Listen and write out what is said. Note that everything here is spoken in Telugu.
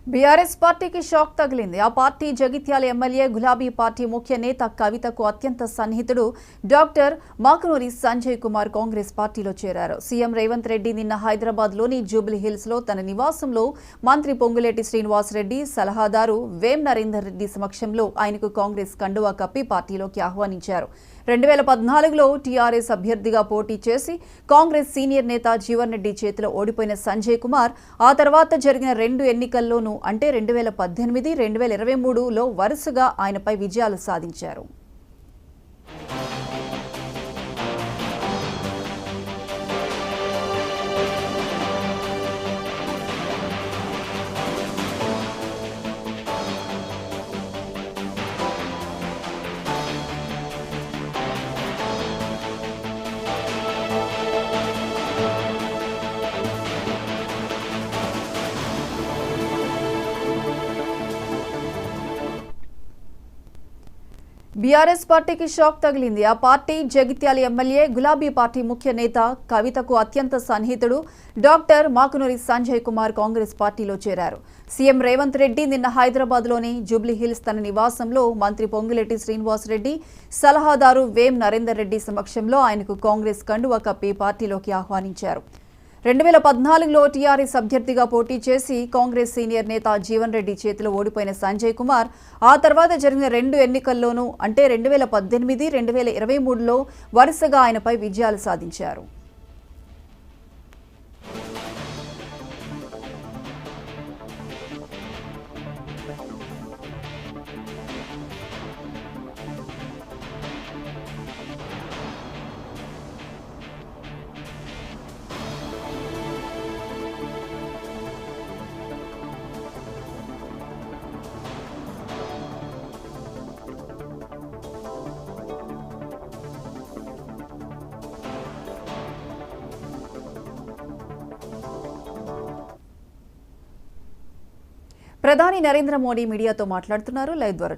బీఆర్ఎస్ పార్టీకి షాక్ తగిలింది. ఆ పార్టీ జగిత్యాల ఎమ్మెల్యే గులాబీ పార్టీ ముఖ్య నేత కవితకు అత్యంత సన్నిహితుడు డాక్టర్ మాకునూరి సంజయ్ కుమార్ కాంగ్రెస్ పార్టీలో చేరారు. సీఎం రేవంత్ రెడ్డి నిన్న హైదరాబాద్లోని జూబ్లీ హిల్స్ లో తన నివాసంలో మంత్రి పొంగులేటి శ్రీనివాస్ రెడ్డి, సలహాదారు వేం నరేందర్ రెడ్డి సమక్షంలో ఆయనకు కాంగ్రెస్ కండువా కప్పి పార్టీలోకి ఆహ్వానించారు. 2014లో టీఆర్ఎస్ అభ్యర్థిగా పోటీ చేసి కాంగ్రెస్ సీనియర్ నేత జీవన్ రెడ్డి చేతిలో ఓడిపోయిన సంజయ్ కుమార్ ఆ తర్వాత జరిగిన 2 ఎన్నికల్లోనూ అంటే 2018, 2023లో వరుసగా ఆయనపై విజయాలు సాధించారు. బీఆర్ఎస్ పార్టీకి షాక్ తగిలింది. ఆ పార్టీ జగిత్యాల ఎమ్మెల్యే గులాబీ పార్టీ ముఖ్య నేత కవితకు అత్యంత సన్నిహితుడు డాక్టర్ మాకునూరి సంజయ్ కుమార్ కాంగ్రెస్ పార్టీలో చేరారు. సీఎం రేవంత్ రెడ్డి నిన్న హైదరాబాద్లోని జూబ్లీ హిల్స్ తన నివాసంలో మంత్రి పొంగులేటి శ్రీనివాస్ రెడ్డి, సలహాదారు వేం నరేందర్ రెడ్డి సమక్షంలో ఆయనకు కాంగ్రెస్ కండువా కప్పి పార్టీలోకి ఆహ్వానించారు. 2014లో టీఆర్ఎస్ అభ్యర్థిగా పోటీ చేసి కాంగ్రెస్ సీనియర్ నేత జీవన్ రెడ్డి చేతిలో ఓడిపోయిన సంజయ్ కుమార్ ఆ తర్వాత జరిగిన 2 ఎన్నికల్లోనూ అంటే 2018, 2023లో వరుసగా ఆయనపై విజయాలు సాధించారు. ప్రధాని నరేంద్ర మోడీ మీడియాతో మాట్లాడుతున్నారు. లైవ్ ద్వారా